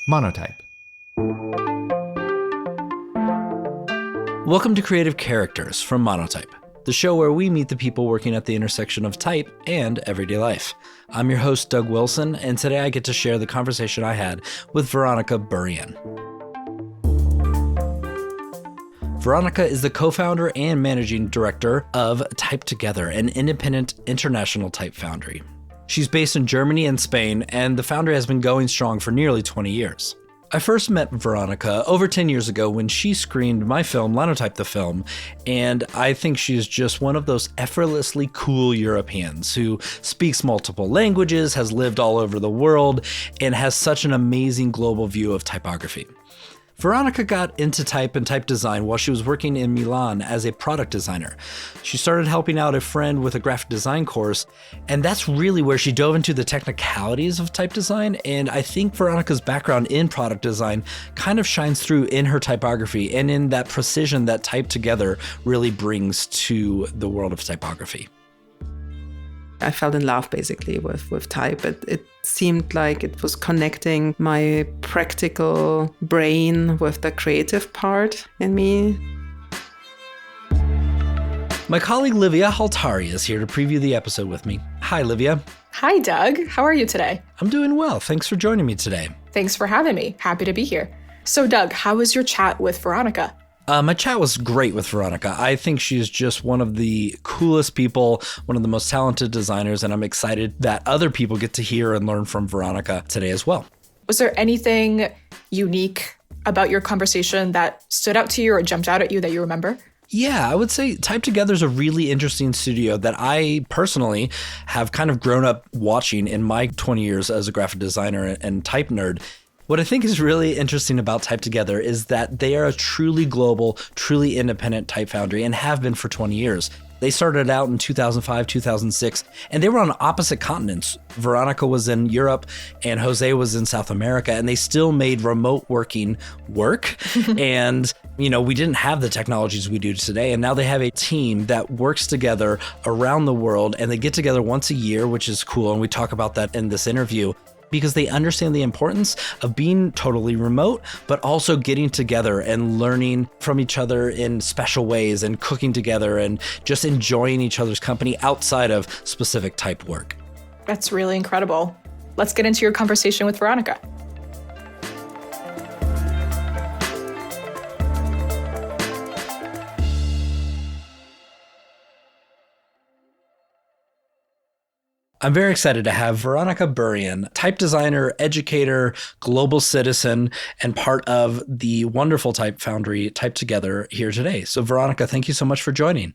Monotype. Welcome to Creative Characters from Monotype, the show where we meet the people working at the intersection of type and everyday life. I'm your host, Doug Wilson, and today I get to share the conversation I had with Veronika Burian. Veronika is the co-founder and managing director of Type Together, an independent international type foundry. She's based in Germany and Spain, and the foundry has been going strong for nearly 20 years. I first met Veronika over 10 years ago when she screened my film, Linotype the Film, and I think she's just one of those effortlessly cool Europeans who speaks multiple languages, has lived all over the world, and has such an amazing global view of typography. Veronika got into type and type design while she was working in Milan as a product designer. She started helping out a friend with a graphic design course, and that's really where she dove into the technicalities of type design, and I think Veronika's background in product design kind of shines through in her typography and in that precision that Type Together really brings to the world of typography. I fell in love basically with type. It seemed like it was connecting my practical brain with the creative part in me. My colleague Livia Haltari is here to preview the episode with me. Hi, Livia. Hi, Doug. How are you today? I'm doing well. Thanks for joining me today. Thanks for having me. Happy to be here. So, Doug, how was your chat with Veronika? My chat was great with Veronika. I think she's just one of the coolest people, one of the most talented designers, and I'm excited that other people get to hear and learn from Veronika today as well. Was there anything unique about your conversation that stood out to you or jumped out at you that you remember? Yeah, I would say Type Together is a really interesting studio that I personally have kind of grown up watching in my 20 years as a graphic designer and type nerd. What I think is really interesting about Type Together is that they are a truly global, truly independent type foundry and have been for 20 years. They started out in 2005, 2006, and they were on opposite continents. Veronika was in Europe and Jose was in South America, and they still made remote working work. And, we didn't have the technologies we do today. And now they have a team that works together around the world, and they get together once a year, which is cool. And we talk about that in this interview, because they understand the importance of being totally remote, but also getting together and learning from each other in special ways and cooking together and just enjoying each other's company outside of specific type work. That's really incredible. Let's get into your conversation with Veronika. I'm very excited to have Veronika Burian, type designer, educator, global citizen, and part of the wonderful type foundry Type Together here today. So Veronika, thank you so much for joining.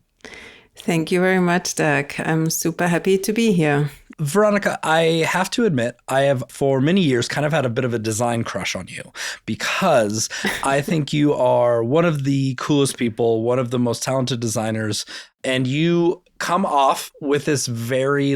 Thank you very much, Doug. I'm super happy to be here. Veronika, I have to admit, I have for many years kind of had a bit of a design crush on you because I think you are one of the coolest people, one of the most talented designers, and you come off with this very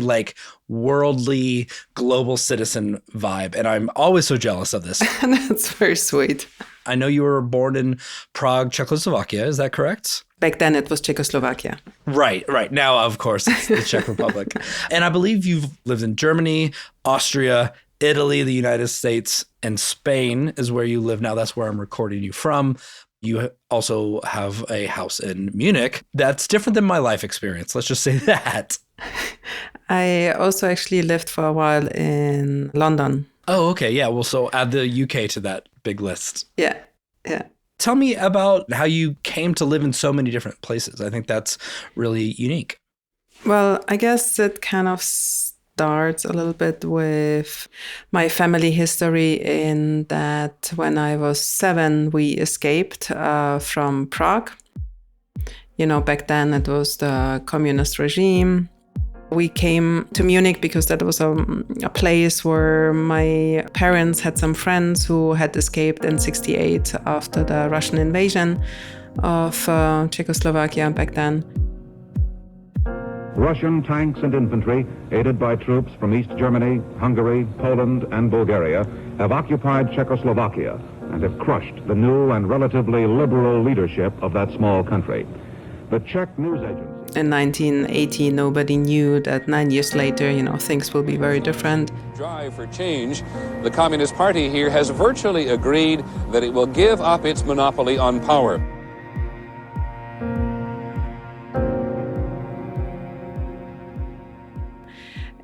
worldly global citizen vibe. And I'm always so jealous of this. That's very sweet. I know you were born in Prague, Czechoslovakia. Is that correct? Back then it was Czechoslovakia. Right. Now, of course, it's the Czech Republic. And I believe you've lived in Germany, Austria, Italy, the United States, and Spain is where you live now. That's where I'm recording you from. You also have a house in Munich. That's different than my life experience. Let's just say that. I also actually lived for a while in London. Oh, okay. Yeah. Well, so add the UK to that big list. Yeah. Tell me about how you came to live in so many different places. I think that's really unique. Well, I guess it kind of starts a little bit with my family history in that when I was 7, we escaped from Prague. Back then it was the communist regime. We came to Munich because that was a place where my parents had some friends who had escaped in '68 after the Russian invasion of Czechoslovakia back then. Russian tanks and infantry, aided by troops from East Germany, Hungary, Poland, and Bulgaria, have occupied Czechoslovakia and have crushed the new and relatively liberal leadership of that small country. the Czech news agency. In 1980, nobody knew that 9 years later, things will be very different. Drive for change. The Communist Party here has virtually agreed that it will give up its monopoly on power.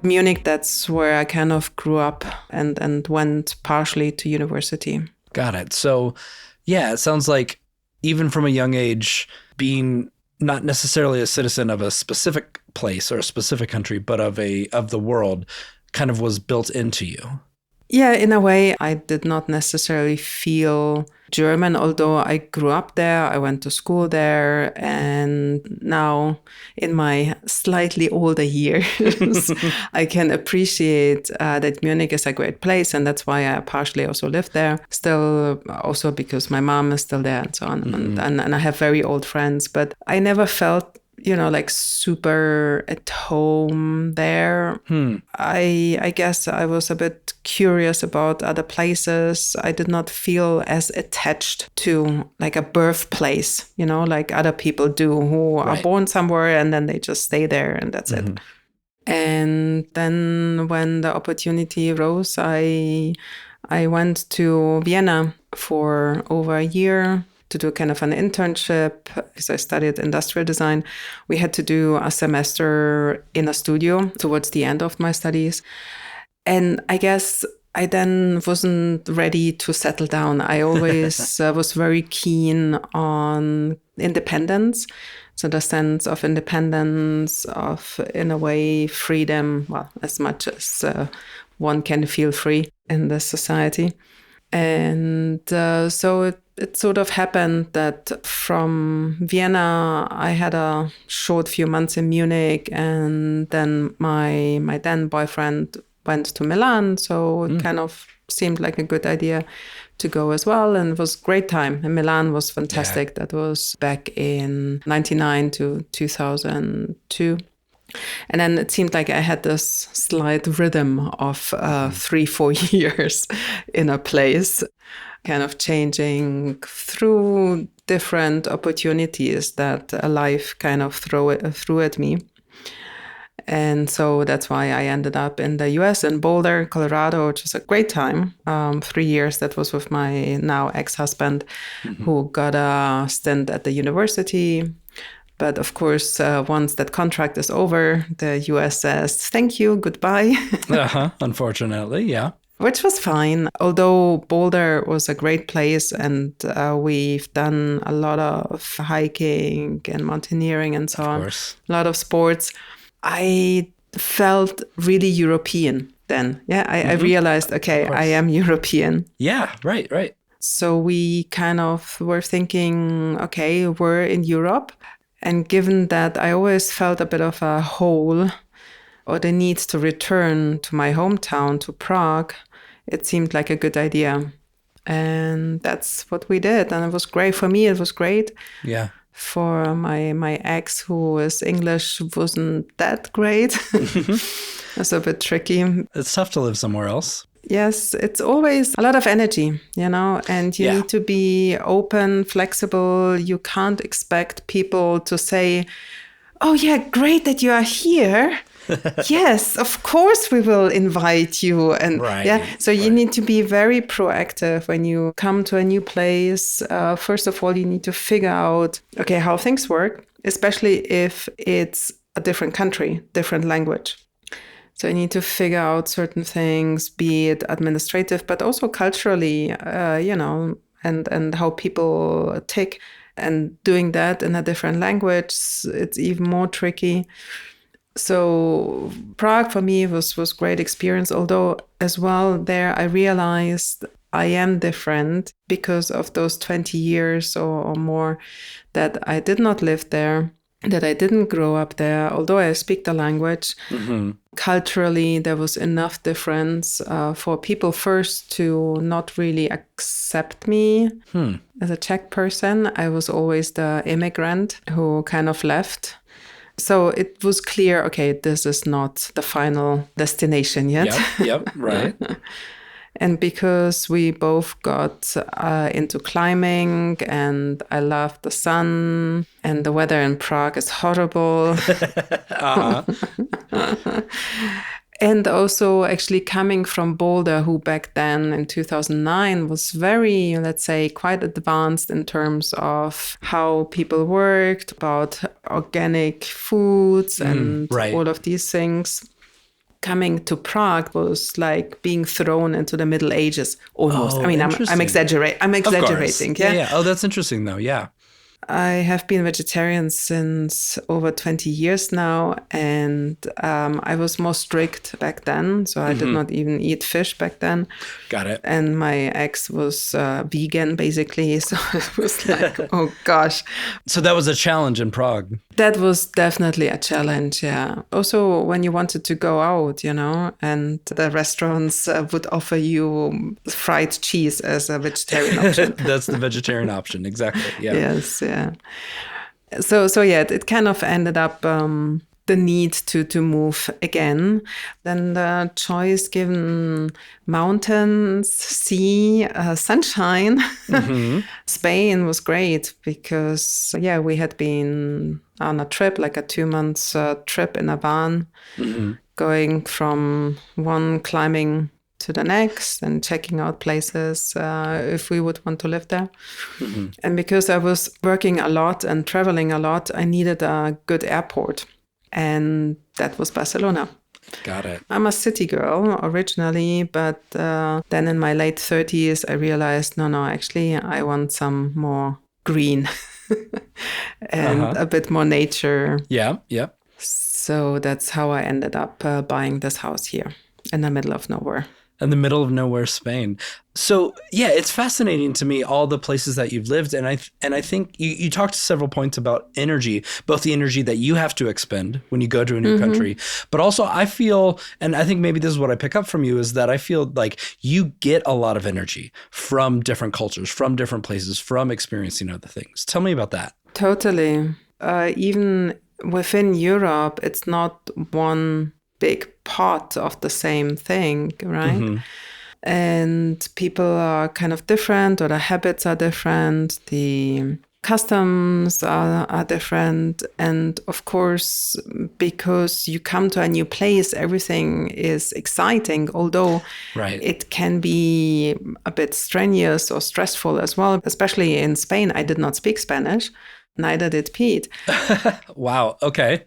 Munich, that's where I kind of grew up and went partially to university. Got it. So, yeah, it sounds like even from a young age, being not necessarily a citizen of a specific place or a specific country, but of the world kind of was built into you. Yeah, in a way, I did not necessarily feel German, although I grew up there, I went to school there, and now in my slightly older years, I can appreciate that Munich is a great place, and that's why I partially also live there. Still, also because my mom is still there and so on, and I have very old friends, but I never felt like super at home there. I guess I was a bit curious about other places. I did not feel as attached to like a birthplace, like other people do who are born somewhere and then they just stay there and that's it. And then when the opportunity arose, I went to Vienna for over a year to do kind of an internship because I studied industrial design. We had to do a semester in a studio towards the end of my studies. And I guess I then wasn't ready to settle down. I always was very keen on independence. So the sense of independence, of, in a way, freedom, well, as much as one can feel free in this society. And so it sort of happened that from Vienna, I had a short few months in Munich, and then my then boyfriend went to Milan. So it kind of seemed like a good idea to go as well. And it was a great time. And Milan was fantastic. Yeah. That was back in 99 to 2002. And then it seemed like I had this slight rhythm of 3-4 years in a place, kind of changing through different opportunities that life kind of threw at me. And so that's why I ended up in the US, in Boulder, Colorado, which was a great time. 3 years, that was with my now ex-husband, who got a stint at the university. But of course, once that contract is over, the US says, thank you, goodbye. Unfortunately, yeah. Which was fine. Although Boulder was a great place and we've done a lot of hiking and mountaineering and so on. A lot of sports. I felt really European then. Yeah, I realized, okay, I am European. Yeah, right. So we kind of were thinking, okay, we're in Europe. And given that I always felt a bit of a hole or the need to return to my hometown, to Prague, it seemed like a good idea. And that's what we did. And it was great. For me, it was great. Yeah. For my ex, who is English, wasn't that great. It's a bit tricky. It's tough to live somewhere else. Yes, it's always a lot of energy, and you need to be open, flexible. You can't expect people to say, oh, yeah, great that you are here. Yes, of course we will invite you. And so you need to be very proactive when you come to a new place. First of all, you need to figure out, okay, how things work, especially if it's a different country, different language. So you need to figure out certain things, be it administrative, but also culturally, and how people tick. And doing that in a different language, it's even more tricky. So Prague for me was great experience, although as well there I realized I am different because of those 20 years or more that I did not live there, that I didn't grow up there, although I speak the language. Culturally, there was enough difference for people first to not really accept me as a Czech person. I was always the immigrant who kind of left. So it was clear, okay, this is not the final destination yet. Yep, right. And because we both got into climbing and I love the sun and the weather in Prague is horrible. And also actually coming from Boulder, who back then in 2009 was very, let's say, quite advanced in terms of how people worked, about organic foods and all of these things. Coming to Prague was like being thrown into the Middle Ages almost. Oh, I mean, I'm I'm exaggerating. Yeah. Oh, that's interesting though. Yeah. I have been vegetarian since over 20 years now, and I was more strict back then. So I did not even eat fish back then. Got it. And my ex was vegan, basically. So it was like, oh gosh. So that was a challenge in Prague. That was definitely a challenge, yeah. Also, when you wanted to go out, and the restaurants would offer you fried cheese as a vegetarian option. That's the vegetarian option, exactly. Yeah. Yes, yeah. So yeah, it kind of ended up the need to move again. Then the choice given mountains, sea, sunshine. Spain was great because, yeah, we had been on a trip, like a 2-month trip in a van, going from one climbing to the next and checking out places if we would want to live there. And because I was working a lot and traveling a lot, I needed a good airport. And that was Barcelona. Got it. I'm a city girl originally, but then in my late 30s, I realized, no, actually, I want some more green and a bit more nature. Yeah, yeah. So that's how I ended up buying this house here in the middle of nowhere. In the middle of nowhere, Spain. So yeah, it's fascinating to me, all the places that you've lived. And I think you talked several points about energy, both the energy that you have to expend when you go to a new country, but also I feel, and I think maybe this is what I pick up from you, is that I feel like you get a lot of energy from different cultures, from different places, from experiencing other things. Tell me about that. Totally. Even within Europe, it's not one big part of the same thing, right? And people are kind of different, or the habits are different, the customs are different. And of course, because you come to a new place, everything is exciting, although it can be a bit strenuous or stressful as well. Especially in Spain, I did not speak Spanish, neither did Pete. Wow, okay.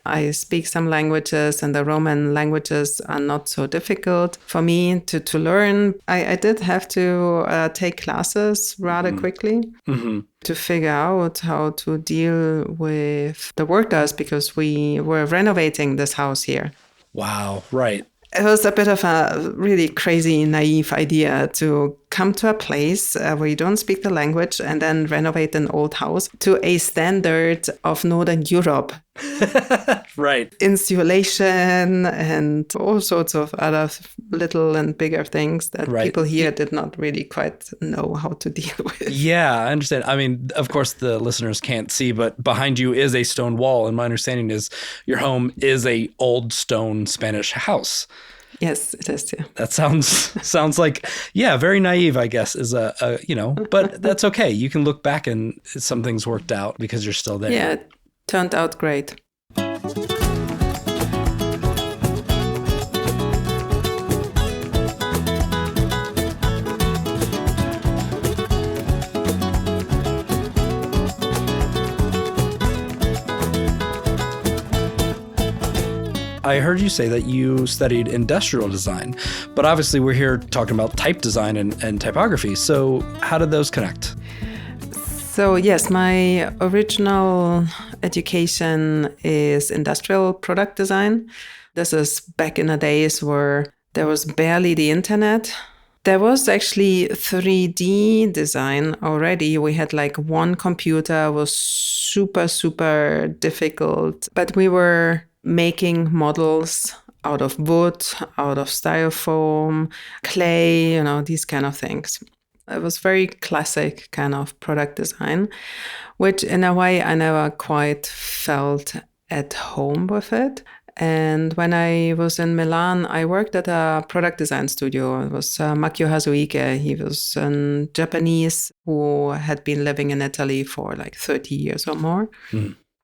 I speak some languages, and the Roman languages are not so difficult for me to learn. I did have to take classes rather quickly to figure out how to deal with the workers, because we were renovating this house here. Wow, right. It was a bit of a really crazy, naive idea to come to a place where you don't speak the language and then renovate an old house to a standard of Northern Europe. Right. Insulation and all sorts of other little and bigger things that people here did not really quite know how to deal with. Yeah, I understand. I mean, of course, the listeners can't see, but behind you is a stone wall. And my understanding is your home is a old stone Spanish house. Yes, it is. Yeah. That sounds like, yeah, very naive, I guess, is but that's okay. You can look back and some things worked out because you're still there. Yeah, it turned out great. I heard you say that you studied industrial design, but obviously we're here talking about type design and typography. So how did those connect? So yes, my original education is industrial product design. This is back in the days where there was barely the internet. There was actually 3D design already. We had like one computer, was super, super difficult, but we were making models out of wood, out of styrofoam, clay, these kind of things. It was very classic kind of product design, which in a way I never quite felt at home with it. And when I was in Milan, I worked at a product design studio. It was Makio Hazuike. He was a Japanese who had been living in Italy for like 30 years or more.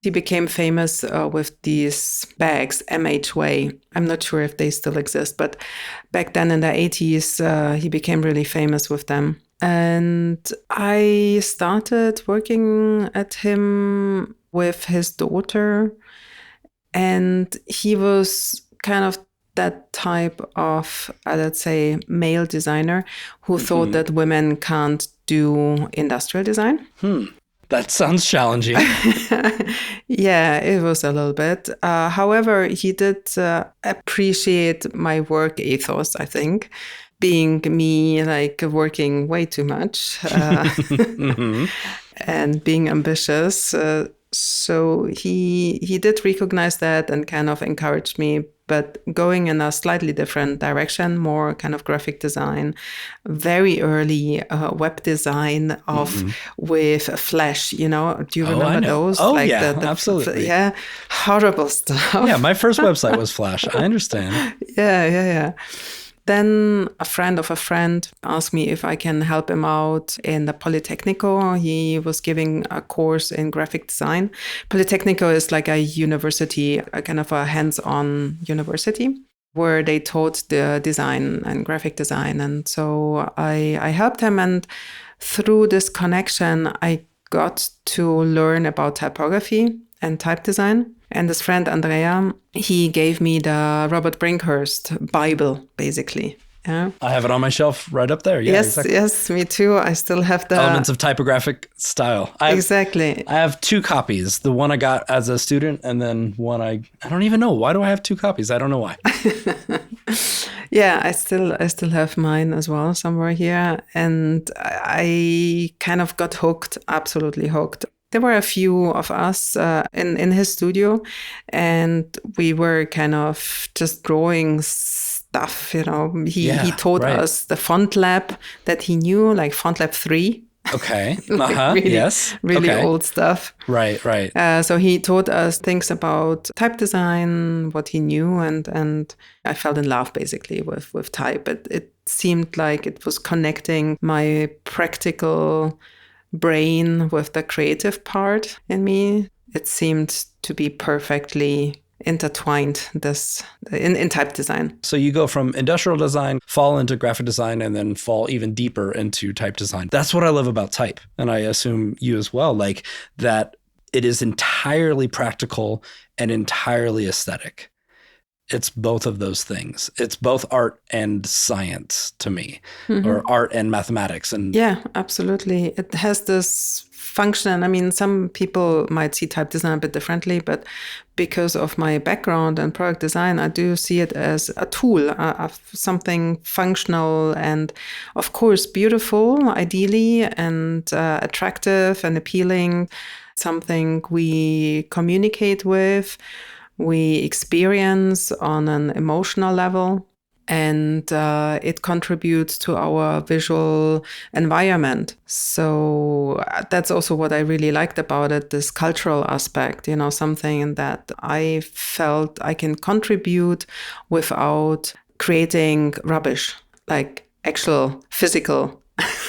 He became famous with these bags, MH I'm not sure if they still exist, but back then in the 80s, he became really famous with them. And I started working at him with his daughter. And he was kind of that type of, let's say, male designer who thought that women can't do industrial design. That sounds challenging. Yeah, it was a little bit. However, he did appreciate my work ethos, I think, being me, like working way too much and being ambitious. So he did recognize that and kind of encouraged me, but going in a slightly different direction, more kind of graphic design, very early web design with Flash, Do you remember those? Oh, like yeah, absolutely. Yeah, horrible stuff. Yeah, my first website was Flash. I understand. Yeah. Then a friend of a friend asked me if I can help him out in the Politecnico. He was giving a course in graphic design. Politecnico is like a university, a kind of a hands-on university where they taught the design and graphic design. And so I helped him. And through this connection, I got to learn about typography and type design. And this friend, Andrea, he gave me the Robert Brinkhurst Bible, basically. Yeah. I have it on my shelf right up there. Yeah, yes, exactly. Yes, me too. I still have the Elements of Typographic Style. Exactly. I have 2 copies. The one I got as a student, and then one I don't even know. Why do I have 2 copies? I don't know why. Yeah, I still have mine as well somewhere here. And I kind of got hooked, absolutely hooked. There were a few of us in his studio, and we were kind of just drawing stuff, He taught us the Font Lab that he knew, like Font Lab 3. Okay. Really old stuff. Right. So he taught us things about type design, what he knew, and I fell in love basically with type. It seemed like it was connecting my practical brain with the creative part in me. It seemed to be perfectly intertwined in type design. So you go from industrial design, fall into graphic design, and then fall even deeper into type design. That's what I love about type. And I assume you as well, like that it is entirely practical and entirely aesthetic. It's both of those things. It's both art and science to me, or art and mathematics. And yeah, absolutely. It has this function. I mean, some people might see type design a bit differently, but because of my background in product design, I do see it as a tool, of something functional and, of course, beautiful, ideally, and attractive and appealing, something we communicate with, we experience on an emotional level, and it contributes to our visual environment. So that's also what I really liked about it, this cultural aspect, something that I felt I can contribute without creating rubbish, like actual physical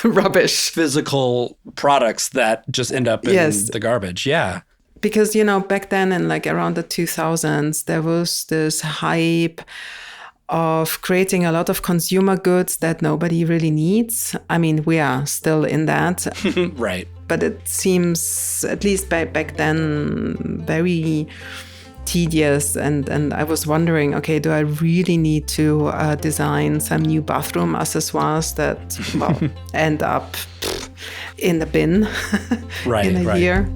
rubbish. Physical products that just end up in the garbage. Yeah. Because, back then in like around the 2000s, there was this hype of creating a lot of consumer goods that nobody really needs. I mean, we are still in that. Right. But it seems, at least back then, very tedious. And I was wondering, okay, do I really need to design some new bathroom accessoires that, end up in the bin in a year?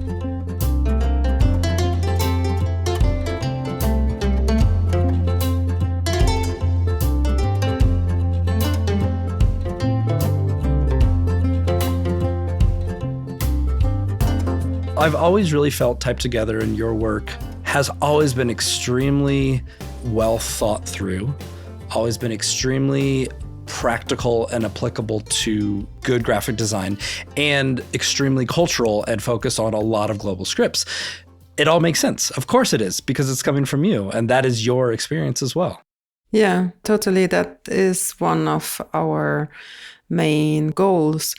I've always really felt Type Together in your work has always been extremely well thought through, always been extremely practical and applicable to good graphic design, and extremely cultural and focused on a lot of global scripts. it all makes sense. Of course it is, because it's coming from you, and that is your experience as well. Yeah, totally. That is one of our main goals,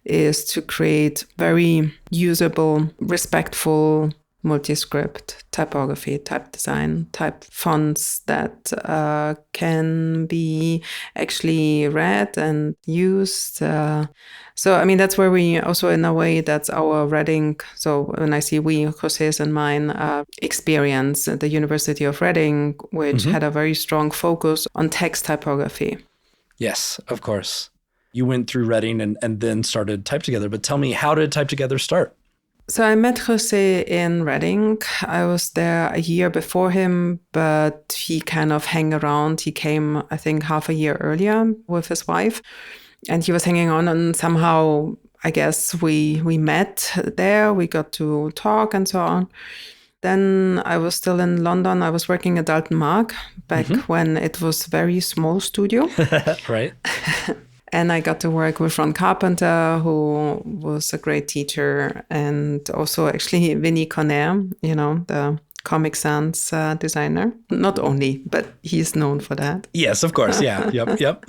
is to create very usable, respectful multi-script typography, type design, type fonts that can be actually read and used. So, I mean, that's where we also, in a way, that's our Reading. So when I say we, Jose's and mine experience at the University of Reading, which had a very strong focus on text typography. Yes, of course. You went through Reading and then started Type Together. But tell me, how did Type Together start? So I met Jose in Reading. I was there a year before him, but he kind of hung around. He came, I think, half a year earlier with his wife. And he was hanging on, and somehow, I guess, we met there. We got to talk and so on. Then I was still in London. I was working at Dalton Mark back when it was very small studio. Right. And I got to work with Ron Carpenter, who was a great teacher, and also actually Vinnie Conner, the Comic Sans designer. Not only, but he's known for that. Yes, of course. Yeah. Yep.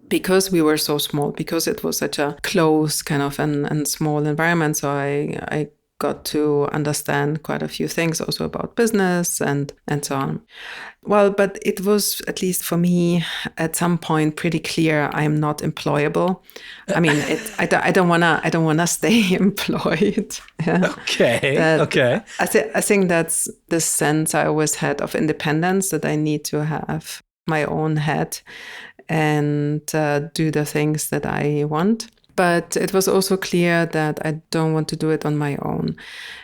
Because we were so small, because it was such a close kind of and small environment. So I got to understand quite a few things also about business and so on. Well, but it was, at least for me, at some point pretty clear I'm not employable. I mean, I don't wanna stay employed. Yeah. Okay. I think that's the sense I always had of independence, that I need to have my own head and do the things that I want. But it was also clear that I don't want to do it on my own.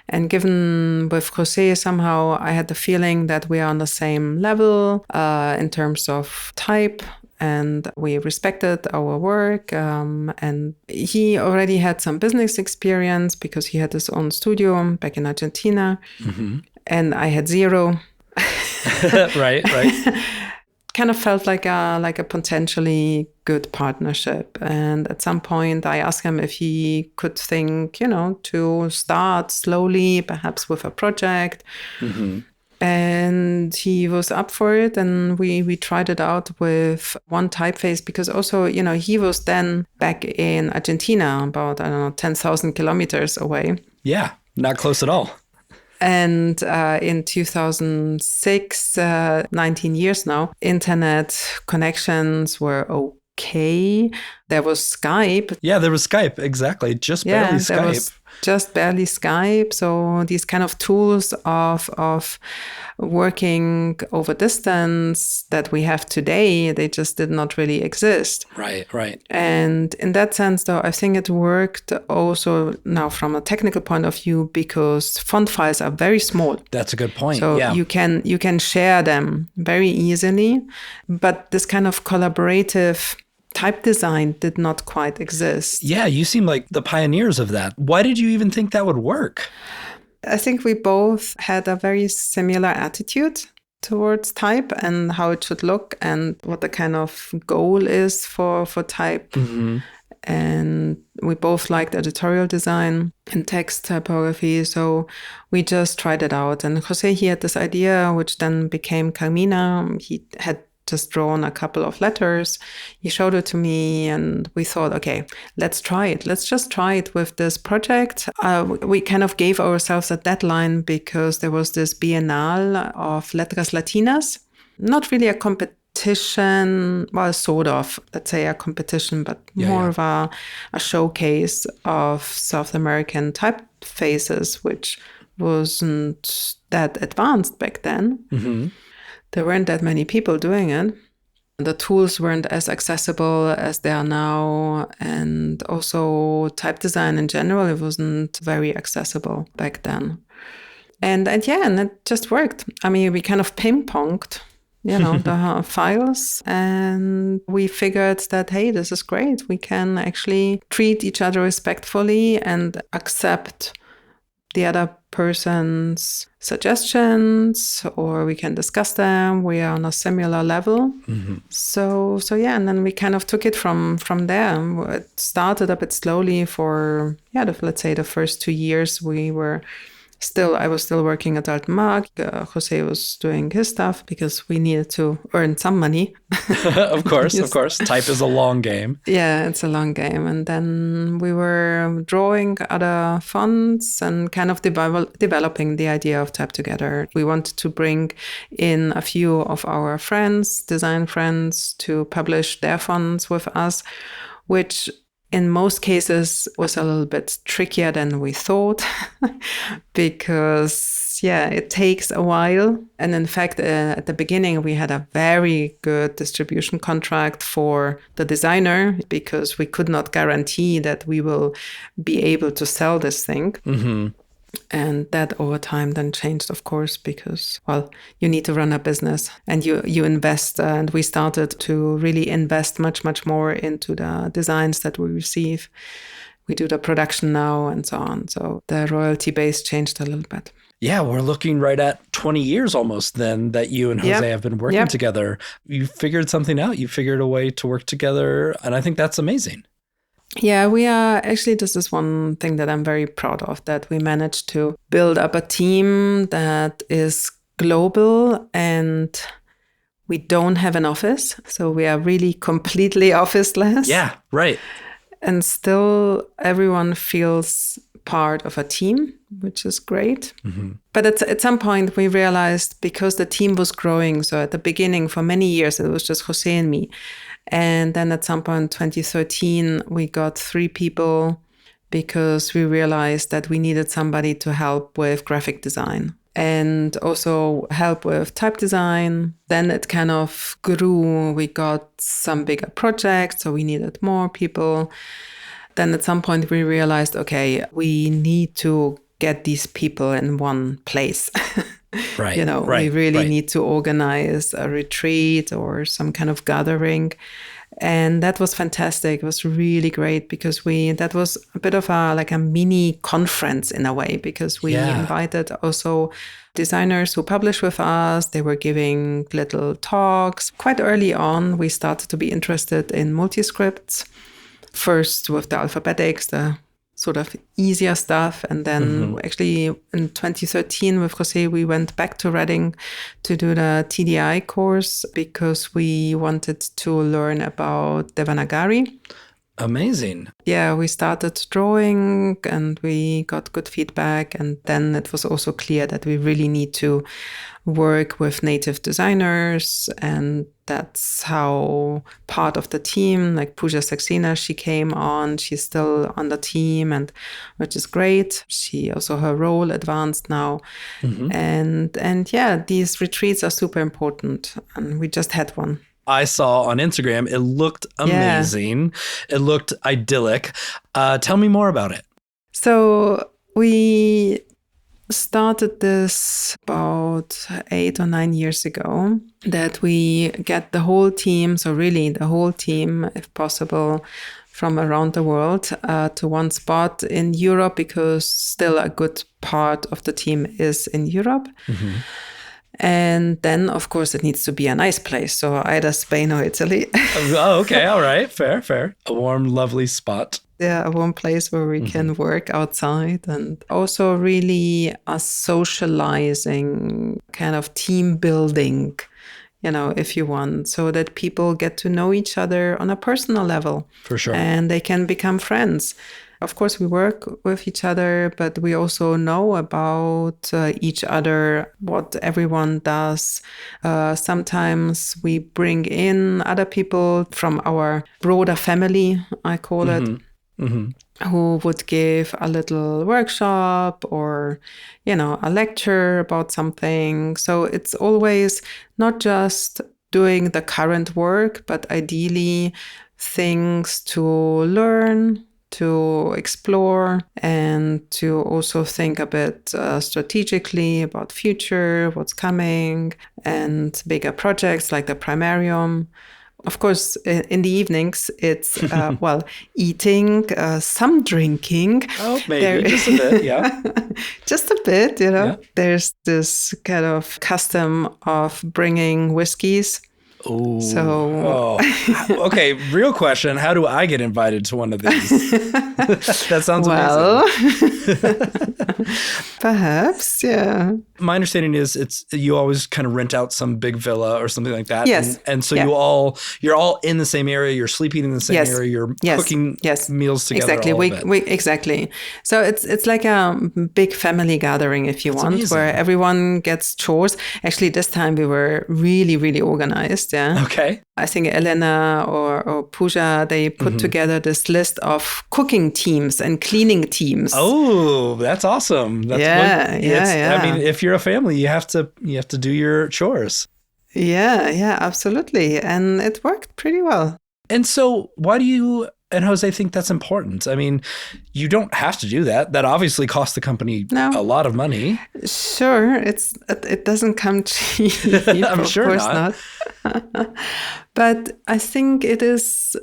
And given with Jose, somehow I had the feeling that we are on the same level in terms of type, and we respected our work. And he already had some business experience because he had his own studio back in Argentina. And I had zero. Right. Kind of felt like a potentially good partnership. And at some point I asked him if he could think, to start slowly, perhaps with a project. And he was up for it. And we tried it out with one typeface, because also, he was then back in Argentina, about, 10,000 kilometers away. Yeah, not close at all. And in 2006, 19 years now, internet connections were okay. There was Skype. Yeah, there was Skype. Exactly. Just barely Skype. There was just barely Skype. So these kind of tools of working over distance that we have today, they just did not really exist. Right. And in that sense, though, I think it worked also now from a technical point of view, because font files are very small. That's a good point. So yeah. you can share them very easily, but this kind of collaborative type design did not quite exist. Yeah, you seem like the pioneers of that. Why did you even think that would work? I think we both had a very similar attitude towards type and how it should look and what the kind of goal is for type. And we both liked editorial design and text typography. So we just tried it out. And Jose, he had this idea, which then became Carmina. He had just drawn a couple of letters. He showed it to me and we thought, okay, let's try it. Let's just try it with this project. We kind of gave ourselves a deadline because there was this Biennale of Letras Latinas. Not really a competition, well, sort of, let's say a competition, but more of a showcase of South American typefaces, which wasn't that advanced back then. There weren't that many people doing it. The tools weren't as accessible as they are now. And also type design in general, it wasn't very accessible back then. And it just worked. I mean, we kind of ping-ponged, the files. And we figured that, hey, this is great. We can actually treat each other respectfully and accept the other person's suggestions, or we can discuss them. We are on a similar level. So and then we kind of took it from there. It started a bit slowly for, let's say the first 2 years we were Still, I was still working at Altenmark. Jose was doing his stuff because we needed to earn some money. Of course, of course. Type is a long game. Yeah, it's a long game. And then we were drawing other fonts and kind of developing the idea of Type Together. We wanted to bring in a few of our friends, design friends, to publish their fonts with us, which in most cases was a little bit trickier than we thought because, yeah, it takes a while. And in fact, at the beginning, we had a very good distribution contract for the designer because we could not guarantee that we will be able to sell this thing. Mm-hmm. And that over time then changed, of course, because, well, you need to run a business and you invest. And we started to really invest much, much more into the designs that we receive. We do the production now and so on. So the royalty base changed a little bit. Yeah, we're looking right at 20 years almost then that you and Jose have been working together. You figured something out. You figured a way to work together. And I think that's amazing. Yeah, we are actually, this is one thing that I'm very proud of, that we managed to build up a team that is global and we don't have an office. So we are really completely officeless. Yeah, right. And still everyone feels part of a team, which is great. Mm-hmm. But at some point we realized, because the team was growing, so at the beginning for many years it was just Jose and me. And then at some point, 2013, we got 3 people because we realized that we needed somebody to help with graphic design and also help with type design. Then it kind of grew. We got some bigger projects, so we needed more people. Then at some point, we realized, okay, we need to get these people in one place. Right. We really need to organize a retreat or some kind of gathering. And that was fantastic. It was really great because that was a bit of a mini conference in a way, because we invited also designers who publish with us. They were giving little talks. Quite early on, we started to be interested in multi-scripts. First with the alphabetics, the sort of easier stuff. And then actually in 2013 with Jose, we went back to Reading to do the TDI course because we wanted to learn about Devanagari. Amazing. Yeah, we started drawing and we got good feedback. And then it was also clear that we really need to work with native designers. And that's how part of the team, like Pooja Saxena, she came on. She's still on the team, and which is great. She also, her role advanced now. Mm-hmm. And yeah, these retreats are super important. And we just had one. I saw on Instagram, it looked amazing. Yeah. It looked idyllic. Tell me more about it. So we started this about 8 or 9 years ago, that we get the whole team, so really the whole team, if possible, from around the world to one spot in Europe, because still a good part of the team is in Europe. Mm-hmm. And then, of course, it needs to be a nice place. So either Spain or Italy. Oh, okay. All right. Fair. A warm, lovely spot. Yeah, a warm place where we can work outside, and also really a socializing kind of team building, if you want, so that people get to know each other on a personal level. For sure. And they can become friends. Of course, we work with each other, but we also know about each other, what everyone does. Sometimes we bring in other people from our broader family, I call it, who would give a little workshop or, a lecture about something. So it's always not just doing the current work, but ideally things to learn, to explore, and to also think a bit strategically about future, what's coming, and bigger projects like the Primarium. Of course, in the evenings, it's, eating, some drinking. Oh, maybe just a bit, yeah. Just a bit, Yeah. There's this kind of custom of bringing whiskeys. Oh. So, Okay, real question. How do I get invited to one of these? That sounds well, amazing. perhaps, yeah. My understanding is you always kind of rent out some big villa or something like that. Yes. And so Yeah. you're all in the same area, you're sleeping in the same Yes. area, you're Yes. cooking Yes. meals together. Exactly. All of it. We exactly. So it's like a big family gathering, if you want, amazing. where everyone gets chores. Actually, this time we were really, really organized. Yeah. Okay. I think Elena or Pooja, they put together this list of cooking teams and cleaning teams. Oh, that's awesome. That's Yeah. I mean, if you're a family, you have to do your chores. Yeah, absolutely. And it worked pretty well. And so why do you and Jose think that's important? I mean, you don't have to do that. That obviously costs the company a lot of money. Sure, it doesn't come cheap. I'm sure of course not. But I think it is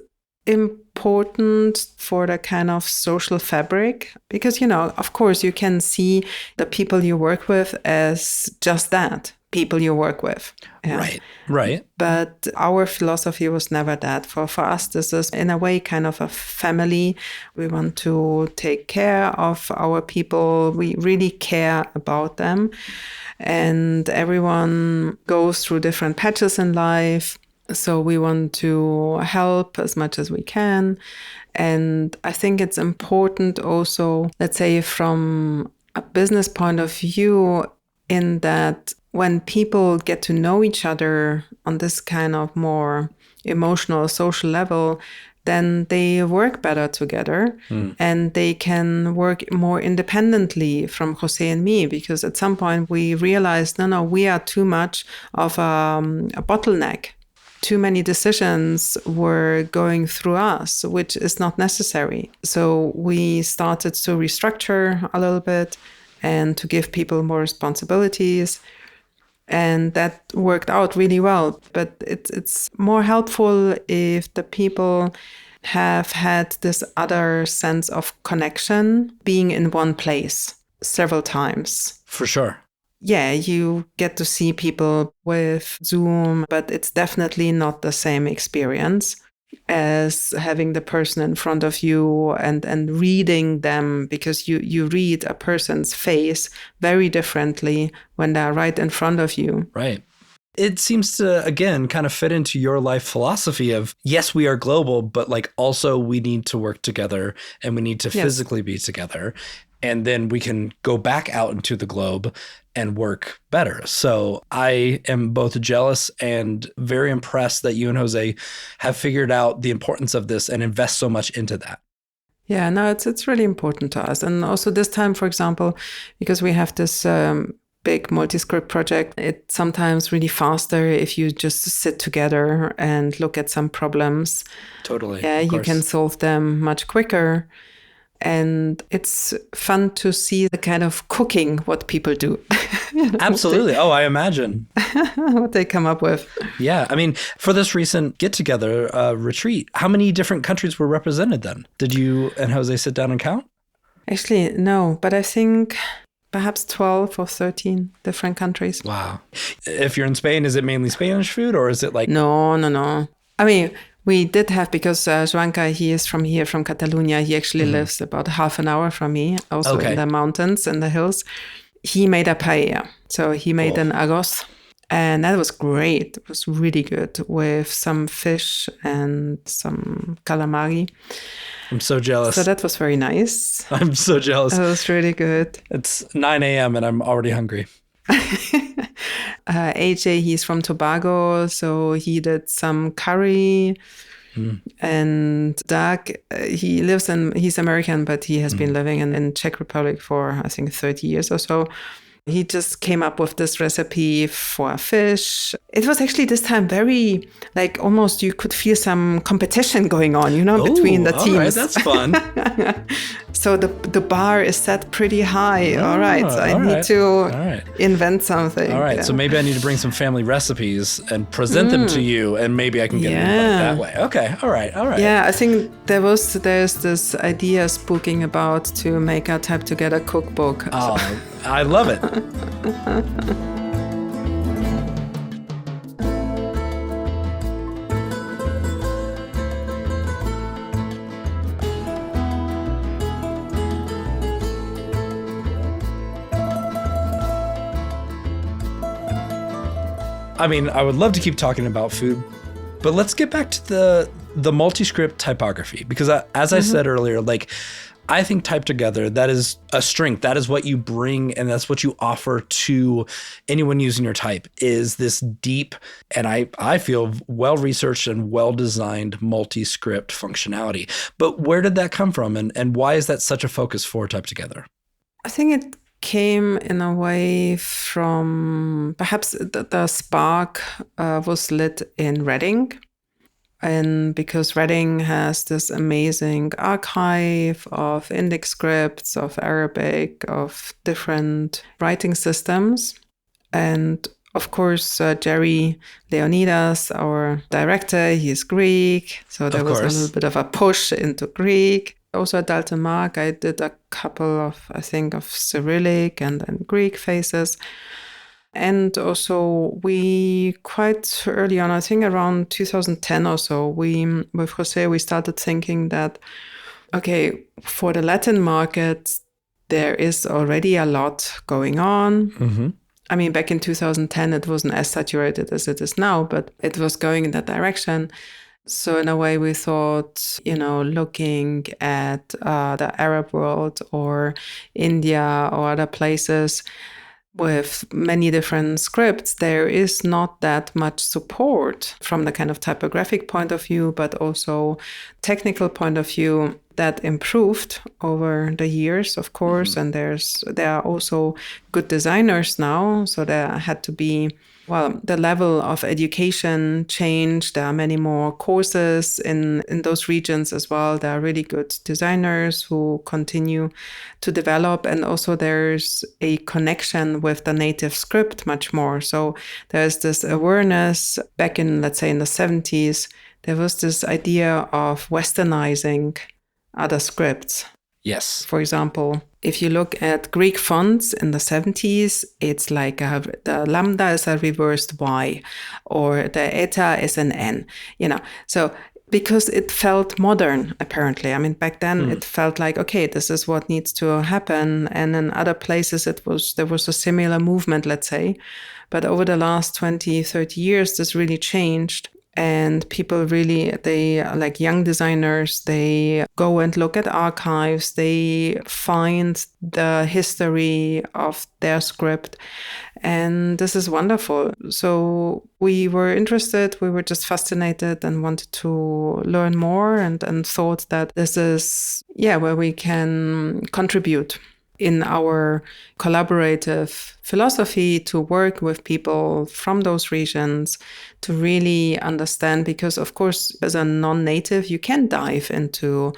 important for the kind of social fabric because, of course, you can see the people you work with as just that. People you work with. Yeah. Right. But our philosophy was never that. For us, this is in a way kind of a family. We want to take care of our people. We really care about them. And everyone goes through different patches in life. So we want to help as much as we can. And I think it's important also, let's say from a business point of view, in that when people get to know each other on this kind of more emotional, social level, then they work better together and they can work more independently from Jose and me, because at some point we realized, no, we are too much of a bottleneck. Too many decisions were going through us, which is not necessary. So we started to restructure a little bit and to give people more responsibilities. And that worked out really well. But it's more helpful if the people have had this other sense of connection, being in one place several times. For sure. Yeah, you get to see people with Zoom, but it's definitely not the same experience as having the person in front of you and reading them, because you read a person's face very differently when they're right in front of you. Right. It seems to, again, kind of fit into your life philosophy of, yes, we are global, but like also we need to work together and we need to physically be together. And then we can go back out into the globe and work better. So I am both jealous and very impressed that you and Jose have figured out the importance of this and invest so much into that. Yeah, no, it's really important to us. And also this time, for example, because we have this big multi-script project, it's sometimes really faster if you just sit together and look at some problems. Totally. Yeah, you can solve them much quicker. And it's fun to see the kind of cooking, what people do. Absolutely. Oh, I imagine. What they come up with. Yeah. I mean, for this recent get-together retreat, how many different countries were represented then? Did you and Jose sit down and count? Actually, no, but I think perhaps 12 or 13 different countries. Wow. If you're in Spain, is it mainly Spanish food or is it like... No. I mean, we did have, because Joanka, he is from here, from Catalonia. He actually lives about half an hour from me, also in the mountains, in the hills. He made a paella. So he made an arroz. And that was great. It was really good with some fish and some calamari. I'm so jealous. So that was very nice. I'm so jealous. That was really good. It's 9 a.m. and I'm already hungry. AJ, he's from Tobago, so he did some curry. And Doug, he's American, but he has been living in Czech Republic for, I think, 30 years or so. He just came up with this recipe for fish. It was actually this time very, like, almost you could feel some competition going on, between the teams. All right, that's fun. So the bar is set pretty high. All right, so I need to invent something. All right, so maybe I need to bring some family recipes and present them to you, and maybe I can get an invite that way. Okay, all right. Yeah, I think there's this idea spooking about to make a Type Together cookbook. Oh, I love it. I mean, I would love to keep talking about food, but let's get back to the multi-script typography, because as I said earlier, like, I think Type Together, that is a strength. That is what you bring, and that's what you offer to anyone using your type, is this deep and I feel well-researched and well-designed multi-script functionality. But where did that come from, and why is that such a focus for Type Together? I think it came in a way from perhaps the spark was lit in Reading. And because Reading has this amazing archive of Indic scripts, of Arabic, of different writing systems. And of course, Jerry Leonidas, our director, he is Greek. So there was a little bit of a push into Greek. Also at Dalton Mark, I did a couple of, I think, of Cyrillic and Greek faces. And also we quite early on, I think around 2010 or so, with Jose, we started thinking that, okay, for the Latin market, there is already a lot going on. Mm-hmm. I mean, back in 2010, it wasn't as saturated as it is now, but it was going in that direction. So in a way, we thought, looking at the Arab world or India or other places, with many different scripts, there is not that much support from the kind of typographic point of view, but also technical point of view that improved over the years, of course. And there are also good designers now. So there had to be, the level of education changed. There are many more courses in those regions as well. There are really good designers who continue to develop. And also there's a connection with the native script much more. So there's this awareness back in, let's say, in the 70s, there was this idea of westernizing other scripts. Yes. For example, if you look at Greek fonts in the 70s, it's like the lambda is a reversed Y, or the eta is an N, So because it felt modern, apparently. I mean, back then it felt like, okay, this is what needs to happen. And in other places, there was a similar movement, let's say. But over the last 20, 30 years, this really changed. And people really, they, like young designers, they go and look at archives, they find the history of their script. And this is wonderful. So we were interested, we were just fascinated and wanted to learn more, and thought that this is, where we can contribute in our collaborative philosophy to work with people from those regions to really understand, because of course, as a non-native, you can dive into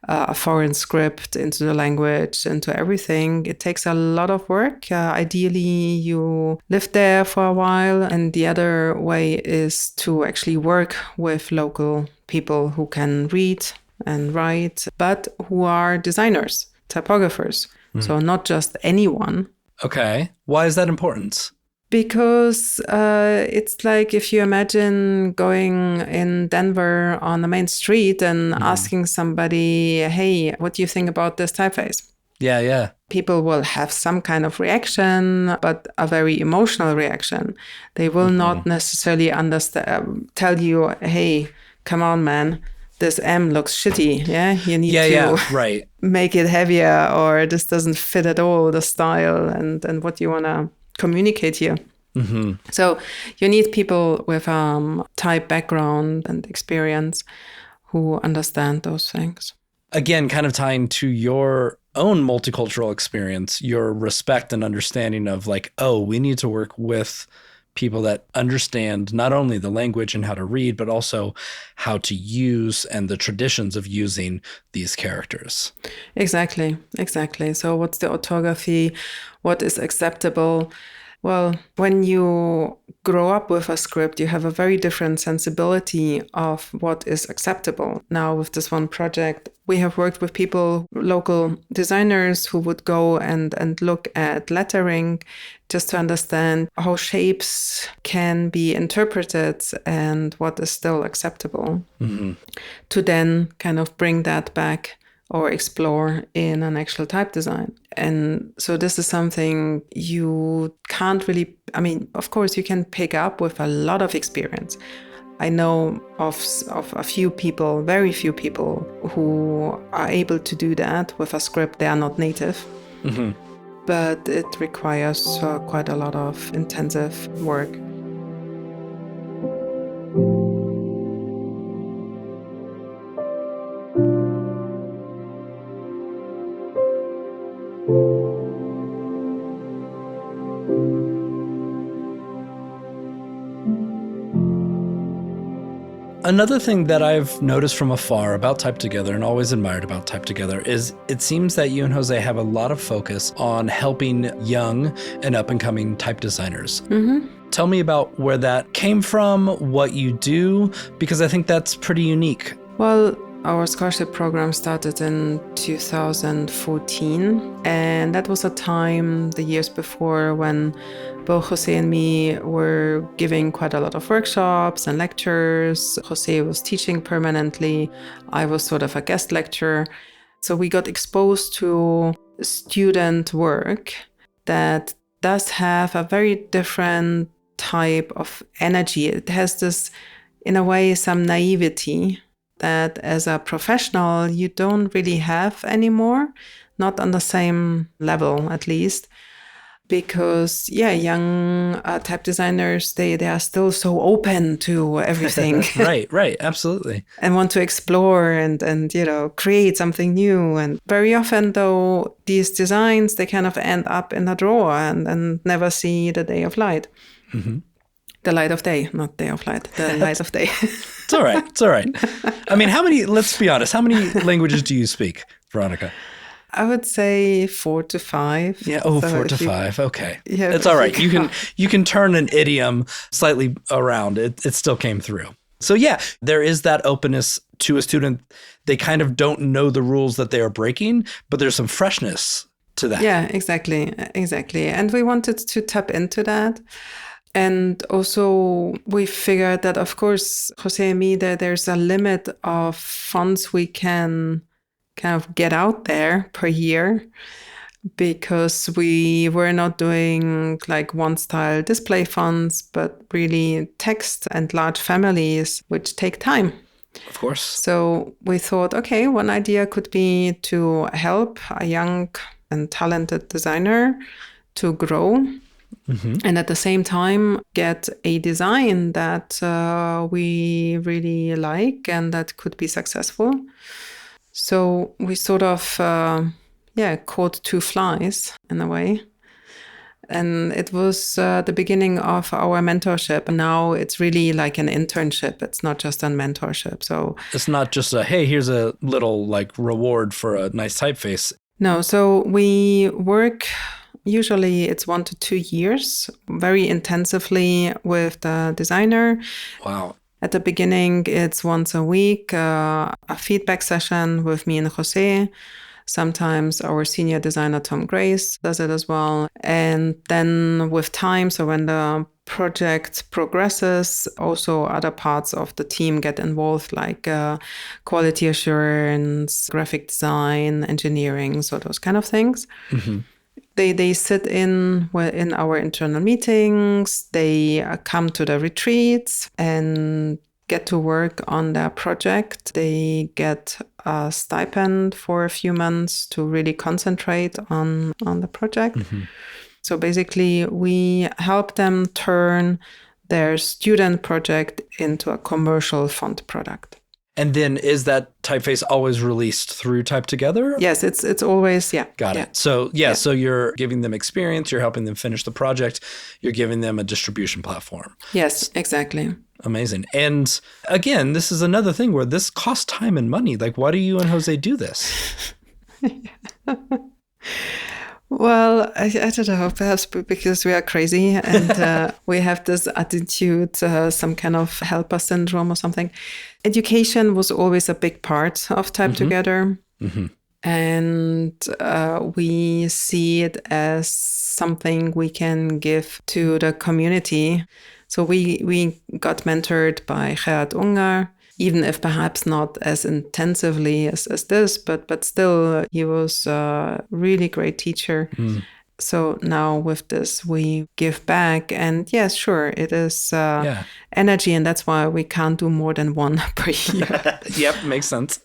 a foreign script, into the language, into everything. It takes a lot of work. Ideally, you live there for a while. And the other way is to actually work with local people who can read and write, but who are designers, typographers. So not just anyone. Okay. Why is that important? Because it's like if you imagine going in Denver on the main street and asking somebody, hey, what do you think about this typeface? Yeah. People will have some kind of reaction, but a very emotional reaction. They will not necessarily tell you, hey, come on, man. This M looks shitty, You need to right. make it heavier, or this doesn't fit at all, the style and what you want to communicate here. Mm-hmm. So you need people with type background and experience who understand those things. Again, kind of tying to your own multicultural experience, your respect and understanding of like, oh, we need to work with people that understand not only the language and how to read, but also how to use and the traditions of using these characters. Exactly. So what's the orthography? What is acceptable? Well, when you grow up with a script, you have a very different sensibility of what is acceptable. Now, with this one project, we have worked with people, local designers, who would go and look at lettering just to understand how shapes can be interpreted and what is still acceptable. To then kind of bring that back or explore in an actual type design. And so this is something you can't really, I mean, of course you can pick up with a lot of experience. I know of a few people, very few people, who are able to do that with a script they are not native. Mm-hmm. But it requires quite a lot of intensive work. Another thing that I've noticed from afar about Type Together and always admired about Type Together is it seems that you and Jose have a lot of focus on helping young and up-and-coming type designers. Mm-hmm. Tell me about where that came from, what you do, because I think that's pretty unique. Well, our scholarship program started in 2014, and that was a time, the years before, when both Jose and me were giving quite a lot of workshops and lectures. Jose was teaching permanently. I was sort of a guest lecturer. So we got exposed to student work that does have a very different type of energy. It has this, in a way, some naivety that as a professional you don't really have anymore, not on the same level at least. Because, young type designers, they are still so open to everything. Right, absolutely. And want to explore and create something new. And very often, though, these designs, they kind of end up in a drawer and never see the day of light. Mm-hmm. The light of day, not day of light, the light of day. It's all right. I mean, let's be honest, how many languages do you speak, Veronika? I would say 4 to 5. Yeah. Oh, so 4 to 5. Okay. Yeah, it's all right. You can turn an idiom slightly around. It still came through. So yeah, there is that openness to a student. They kind of don't know the rules that they are breaking, but there's some freshness to that. Yeah, exactly. And we wanted to tap into that. And also we figured that, of course, Jose and me, that there's a limit of fonts we can kind of get out there per year, because we were not doing like one style display fonts, but really text and large families, which take time. Of course. So we thought, okay, one idea could be to help a young and talented designer to grow. Mm-hmm. And at the same time, get a design that we really like and that could be successful. So we sort of, caught two flies in a way. And it was the beginning of our mentorship. Now it's really like an internship. It's not just a mentorship. So it's not just hey, here's a little like reward for a nice typeface. No, so we work, usually it's 1 to 2 years, very intensively with the designer. Wow. At the beginning, it's once a week, a feedback session with me and Jose. Sometimes our senior designer, Tom Grace, does it as well. And then with time, so when the project progresses, also other parts of the team get involved, like quality assurance, graphic design, engineering, so those kind of things. Mm-hmm. They sit in our internal meetings, they come to the retreats and get to work on their project. They get a stipend for a few months to really concentrate on the project. Mm-hmm. So basically, we help them turn their student project into a commercial font product. And then is that typeface always released through Type Together? Yes, it's always, Got it. So, so you're giving them experience, you're helping them finish the project, you're giving them a distribution platform. Yes, exactly. Amazing. And again, this is another thing where this costs time and money. Like, why do you and Jose do this? Well, I don't know, perhaps because we are crazy and we have this attitude, some kind of helper syndrome or something. Education was always a big part of Type Together. Mm-hmm. And we see it as something we can give to the community. So we got mentored by Gerhard Unger. even if perhaps not as intensively as this, but still he was a really great teacher. So now with this, we give back. And yes, sure, it is energy. And that's why we can't do more than one per year. Yep, makes sense.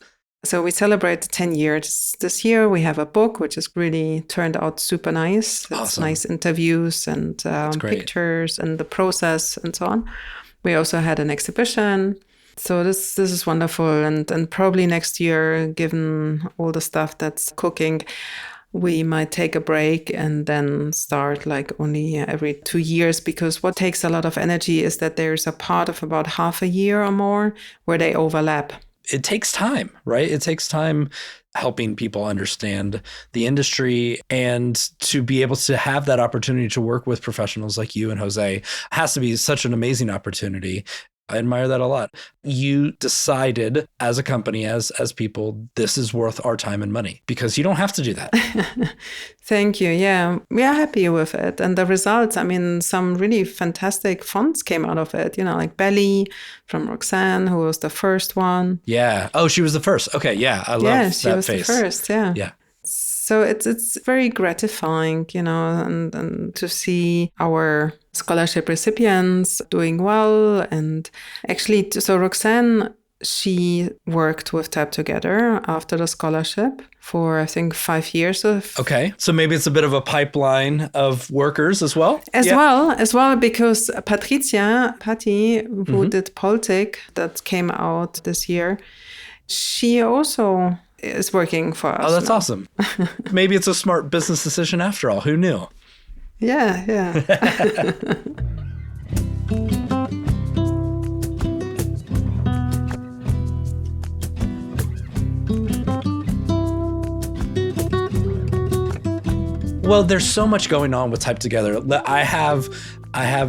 So we celebrate 10 years this year. We have a book, which has really turned out super nice. It's Awesome. nice interviews and pictures and the process and so on. We also had an exhibition. So this is wonderful. And probably next year, given all the stuff that's cooking, we might take a break and then start like only every 2 years, because what takes a lot of energy is that there's a part of about half a year or more where they overlap. It takes time, right? It takes time helping people understand the industry, and to be able to have that opportunity to work with professionals like you and Jose has to be such an amazing opportunity. I admire that a lot. You decided as a company, as people, this is worth our time and money, because you don't have to do that. Thank you. Yeah, we are happy with it. And the results, I mean, some really fantastic fonts came out of it, like Belly from Roxanne, who was the first one. Yeah. Oh, she was the first. Okay. Yeah. I love that face. Yeah, she was the first. Yeah. Yeah. So it's very gratifying, and to see our scholarship recipients doing well. And actually, so Roxanne, she worked with Type Together after the scholarship for, I think, 5 years. Okay. So maybe it's a bit of a pipeline of workers as well? As well, because Patty, who did Politic, that came out this year, she also is working for us. Oh, that's now. awesome. Maybe it's a smart business decision after all. Who knew? Yeah. Well, there's so much going on with Type Together. I have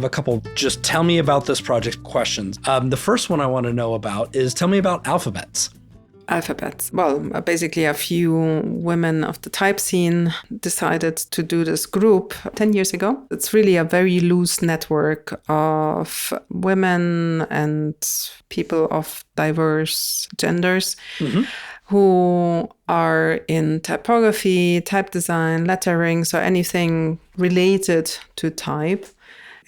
a couple just tell me about this project questions. The first one I want to know about is tell me about alphabets. Alphabets. Well, basically a few women of the type scene decided to do this group 10 years ago. It's really a very loose network of women and people of diverse genders who are in typography, type design, lettering, so anything related to type.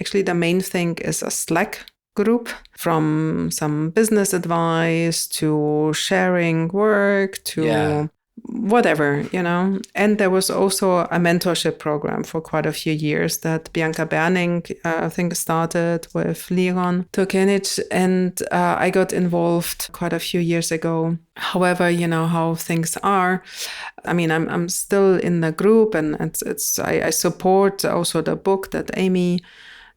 Actually, the main thing is a Slack group, from some business advice to sharing work to whatever, And there was also a mentorship program for quite a few years that Bianca Berning, I think, started with Liron Turkenic, and I got involved quite a few years ago. However, how things are. I mean, I'm still in the group, and I support also the book that Amy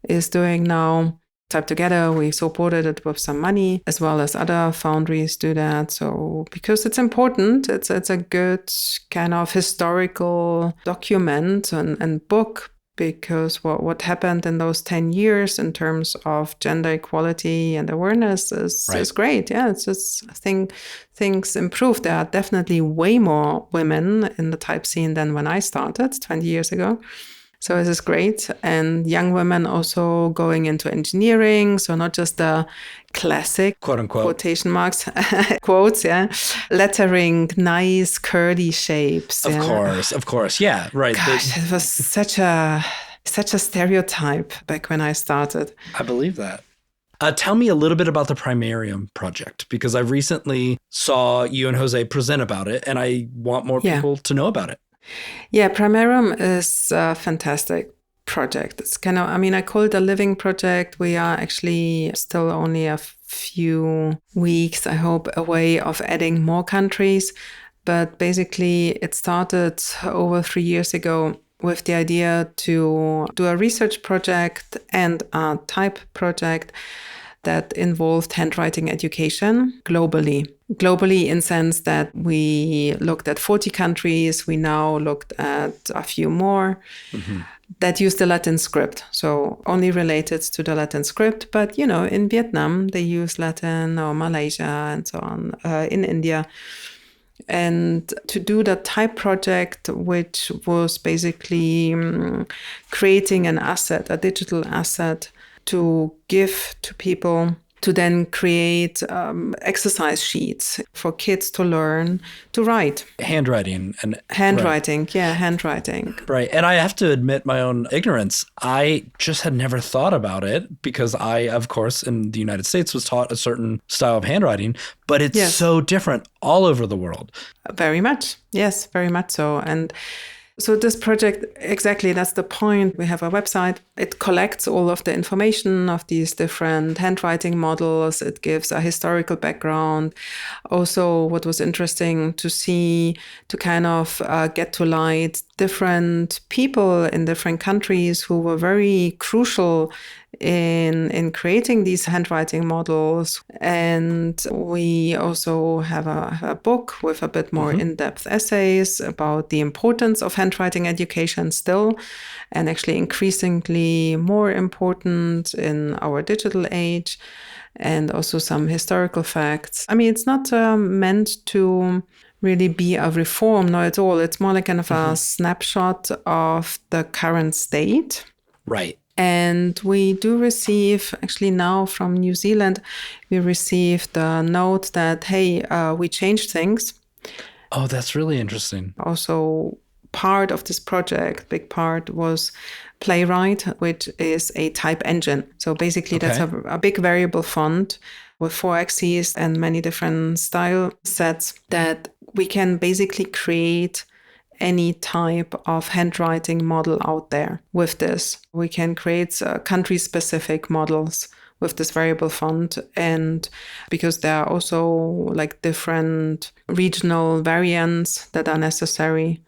is doing now. Type Together, we supported it with some money, as well as other foundries do that. So because it's important, it's a good kind of historical document and book, because what happened in those 10 years in terms of gender equality and awareness is great. Yeah, it's just, I think things improved. There are definitely way more women in the type scene than when I started 20 years ago. So this is great. And young women also going into engineering. So not just the classic, quote unquote, quotation marks, quotes, lettering, nice, curly shapes. Of course. Yeah, right. Gosh, it was such a stereotype back when I started. I believe that. Tell me a little bit about the Primarium project, because I recently saw you and Jose present about it, and I want more people to know about it. Yeah, Primarium is a fantastic project. It's kind of, I call it a living project. We are actually still only a few weeks, I hope, away of adding more countries. But basically, it started over 3 years ago with the idea to do a research project and a type project that involved handwriting education globally. Globally, in sense that we looked at 40 countries. We now looked at a few more that use the Latin script. So only related to the Latin script. But, in Vietnam, they use Latin, or Malaysia and so on, in India. And to do the type project, which was basically creating an asset, a digital asset, to give to people to then create exercise sheets for kids to learn to write. Handwriting. Handwriting. Right. And I have to admit my own ignorance. I just had never thought about it because I, of course, in the United States was taught a certain style of handwriting, but it's so different all over the world. Very much. Yes, very much so. And so this project, exactly, that's the point. We have a website. It collects all of the information of these different handwriting models. It gives a historical background. Also, what was interesting to see, to kind of get to light different people in different countries who were very crucial in creating these handwriting models. And we also have a book with a bit more in-depth essays about the importance of handwriting education still, and actually increasingly more important in our digital age, and also some historical facts. I mean, it's not meant to really be a reform, not at all. It's more like kind of a snapshot of the current state. Right. And we do receive, actually now from New Zealand, we received a note that, hey, we changed things. Oh, that's really interesting. Also, part of this project, big part, was Playwright, which is a type engine. So basically that's a big variable font with 4 axes and many different style sets that we can basically create any type of handwriting model out there with this. We can create country-specific models with this variable font, and because there are also like different regional variants that are necessary.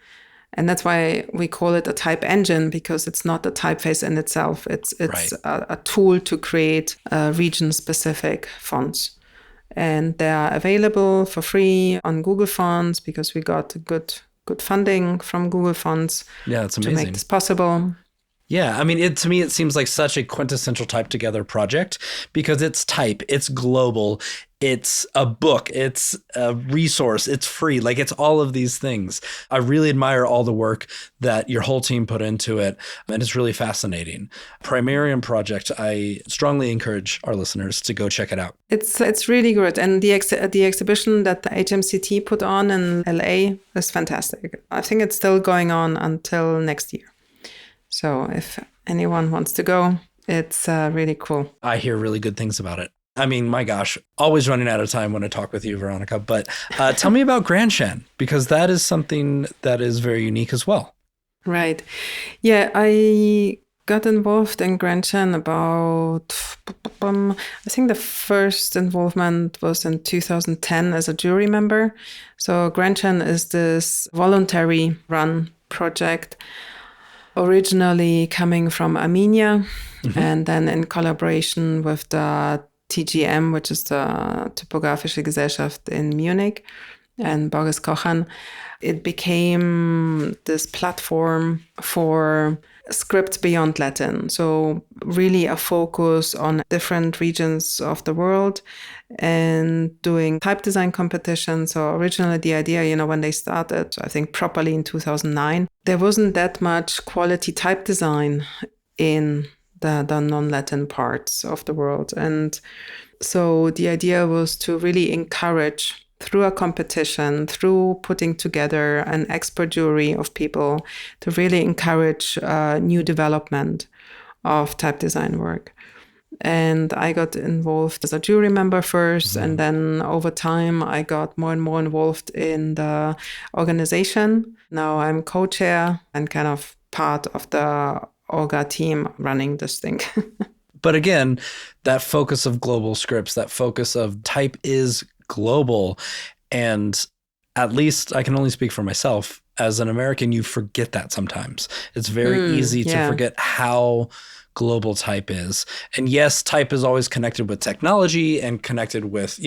And that's why we call it a type engine, because it's not a typeface in itself. It's a tool to create region-specific fonts. And they are available for free on Google Fonts because we got good funding from Google Fonts to make this possible. Yeah, I mean, to me, it seems like such a quintessential Type Together project because it's type, it's global, it's a book, it's a resource, it's free. Like, it's all of these things. I really admire all the work that your whole team put into it, and it's really fascinating. Primarium project, I strongly encourage our listeners to go check it out. It's really good. And the exhibition that the HMCT put on in LA is fantastic. I think it's still going on until next year. So if anyone wants to go, it's really cool. I hear really good things about it. I mean, my gosh, always running out of time when I talk with you, Veronika. But tell me about Granshan, because that is something that is very unique as well. Right. Yeah, I got involved in Granshan about, I think the first involvement was in 2010 as a jury member. So Granshan is this voluntary run project, originally coming from Armenia, and then in collaboration with the TGM, which is the Typografische Gesellschaft in Munich, and Boris Kochan, it became this platform for scripts beyond Latin. So really a focus on different regions of the world and doing type design competitions. So originally the idea, when they started, I think properly in 2009, there wasn't that much quality type design in the non-Latin parts of the world. And so the idea was to really encourage, through a competition, through putting together an expert jury of people, to really encourage new development of type design work. And I got involved as a jury member first, and then over time I got more and more involved in the organization. Now I'm co-chair and kind of part of the Orga team running this thing. But again, that focus of global scripts, that focus of type is global. And at least I can only speak for myself. As an American, you forget that sometimes. It's very easy to forget how global type is. And yes, type is always connected with technology and connected with,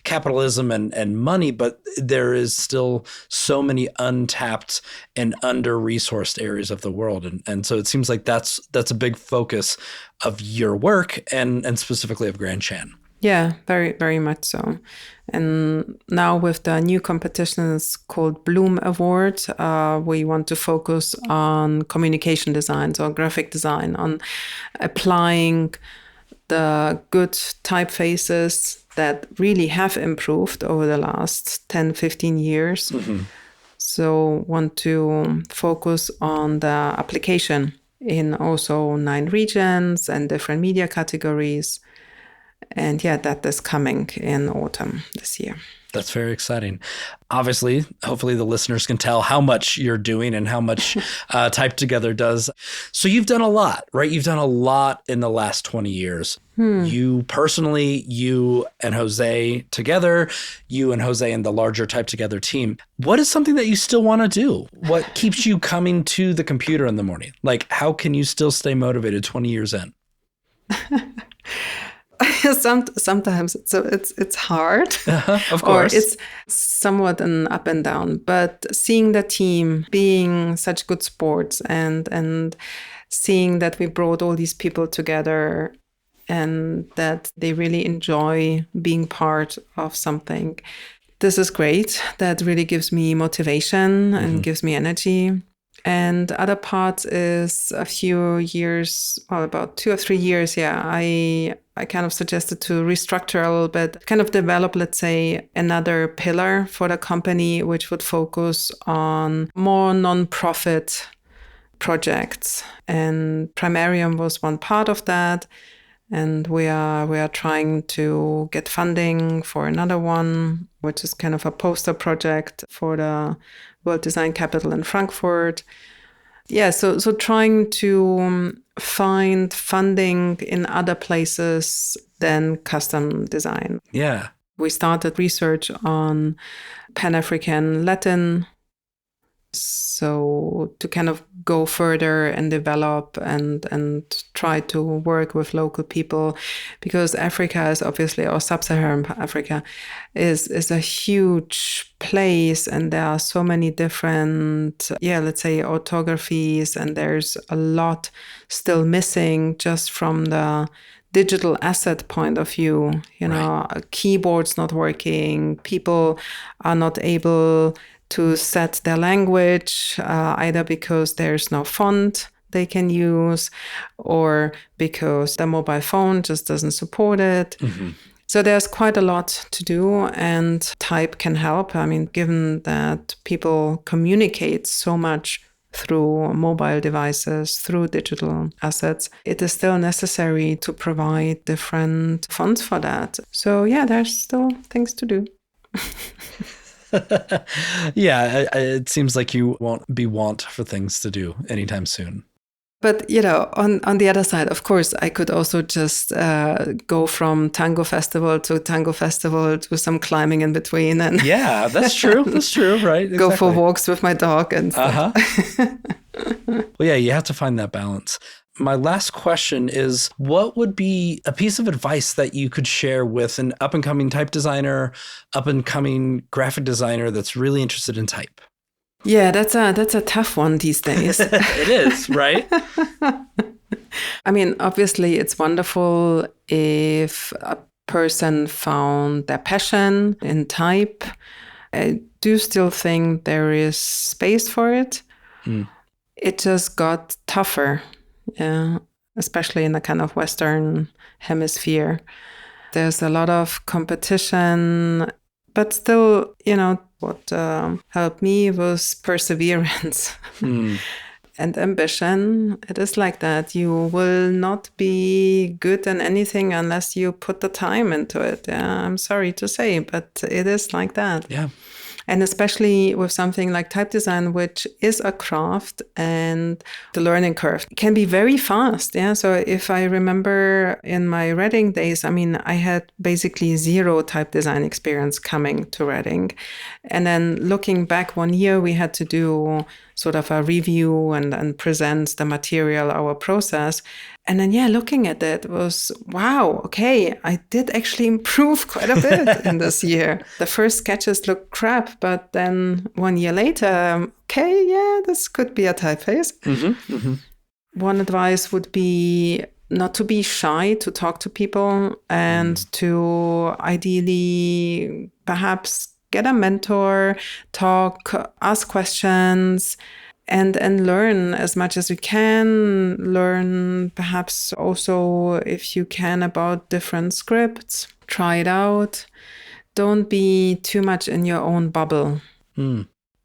capitalism and money, but there is still so many untapped and under-resourced areas of the world. And so it seems like that's a big focus of your work and specifically of Granshan. Yeah, very, very much so. And now with the new competitions called Bloom Award, we want to focus on communication design, so graphic design, on applying the good typefaces that really have improved over the last 10, 15 years. So want to focus on the application in also 9 regions and different media categories. And yeah, that is coming in autumn this year. That's very exciting. Obviously, hopefully the listeners can tell how much you're doing and how much Type Together does. So you've done a lot, right? You've done a lot in the last 20 years. You personally, you and Jose together, you and Jose and the larger Type Together team. What is something that you still want to do? What keeps you coming to the computer in the morning? Like, how can you still stay motivated 20 years in? Sometimes it's hard, of course, or it's somewhat an up and down. But seeing the team being such good sports and seeing that we brought all these people together and that they really enjoy being part of something, this is great. That really gives me motivation and gives me energy. And other part is a few years, well, about 2 or 3 years, I kind of suggested to restructure a little bit, kind of develop, let's say, another pillar for the company, which would focus on more non-profit projects. And Primarium was one part of that. And we are trying to get funding for another one, which is kind of a poster project for the World Design Capital in Frankfurt. Yeah, so trying to find funding in other places than custom design. Yeah. We started research on Pan-African Latin, so to kind of go further and develop and try to work with local people, because Africa is obviously, or sub-Saharan Africa is a huge place, and there are so many different, let's say, orthographies, and there's a lot still missing just from the digital asset point of view. You know, keyboards not working, people are not able to set their language, either because there's no font they can use or because the mobile phone just doesn't support it. So there's quite a lot to do, and Type can help. I mean, given that people communicate so much through mobile devices, through digital assets, it is still necessary to provide different fonts for that. So yeah, there's still things to do. Yeah, it seems like you won't be want for things to do anytime soon. But, you know, on the other side, of course, I could also just go from tango festival to tango festival to some climbing in between. And yeah, that's true. That's true, right? Exactly. Go for walks with my dog and stuff. Well, yeah, you have to find that balance. My last question is, what would be a piece of advice that you could share with an up-and-coming type designer, up-and-coming graphic designer that's really interested in type? Yeah, that's a tough one these days. It is, right? I mean, obviously, it's wonderful if a person found their passion in type. I do still think there is space for it. It just got tougher. Yeah, especially in the kind of Western hemisphere. There's a lot of competition, but still, you know, what helped me was perseverance and ambition. It is like that. You will not be good in anything unless you put the time into it. Yeah, I'm sorry to say, but it is like that. Yeah. And especially with something like type design, which is a craft, and the learning curve can be very fast. Yeah. So if I remember in my Reading days, I mean, I had basically 0 type design experience coming to Reading. And then looking back 1 year, we had to do sort of a review and present the material, our process. And then, looking at it was, wow, okay, I did actually improve quite a bit in this year. The first sketches looked crap, but then 1 year later, okay, this could be a typeface. One advice would be not to be shy to talk to people and to ideally perhaps get a mentor, talk, ask questions, and learn as much as you can. Learn perhaps also, if you can, about different scripts. Try it out. Don't be too much in your own bubble.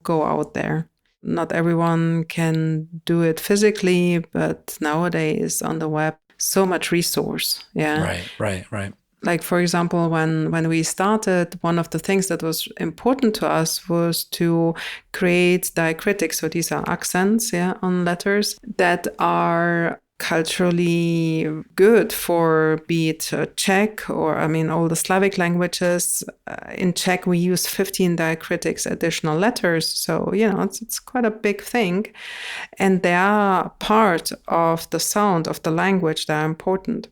Go out there. Not everyone can do it physically, but nowadays on the web, so much resource. Yeah. Right. Like, for example, when we started, one of the things that was important to us was to create diacritics. So these are accents, on letters that are culturally good for, be it Czech or, all the Slavic languages. In Czech, we use 15 diacritics, additional letters. So, it's quite a big thing. And they are part of the sound of the language. They're important.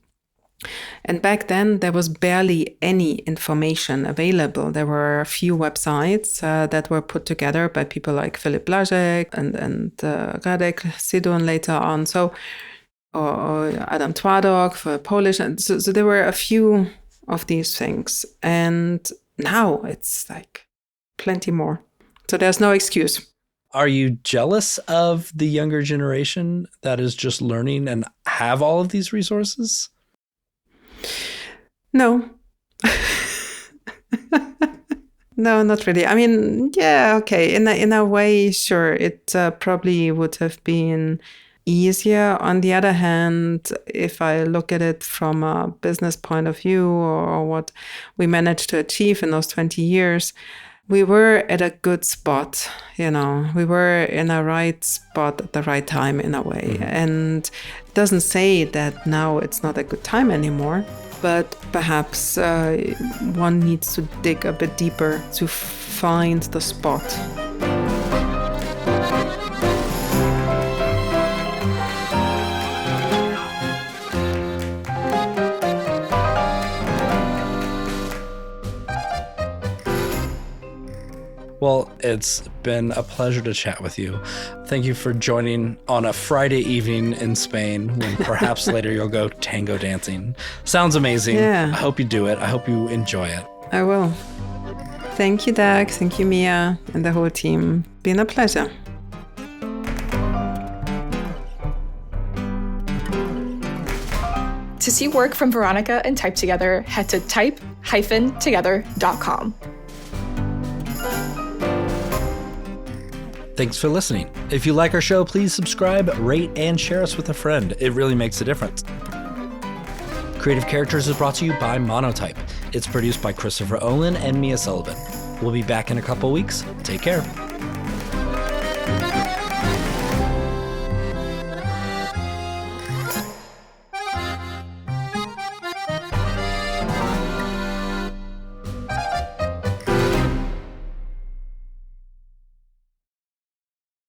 And back then, there was barely any information available. There were a few websites that were put together by people like Filip Blažek and Radek Sidon later on. So, or Adam Twadok for Polish. And so there were a few of these things. And now it's like plenty more. So there's no excuse. Are you jealous of the younger generation that is just learning and have all of these resources? No. No, not really. Okay. In a way, sure, it probably would have been easier. On the other hand, if I look at it from a business point of view, or what we managed to achieve in those 20 years, we were at a good spot. We were in a right spot at the right time, in a way. And it doesn't say that now it's not a good time anymore, but perhaps one needs to dig a bit deeper to find the spot. Well, it's been a pleasure to chat with you. Thank you for joining on a Friday evening in Spain, when perhaps later you'll go tango dancing. Sounds amazing. Yeah. I hope you do it. I hope you enjoy it. I will. Thank you, Doug. Thank you, Mia, and the whole team. Been a pleasure. To see work from Veronika and Type Together, head to type-together.com. Thanks for listening. If you like our show, please subscribe, rate, and share us with a friend. It really makes a difference. Creative Characters is brought to you by Monotype. It's produced by Christopher Olin and Mia Sullivan. We'll be back in a couple weeks. Take care.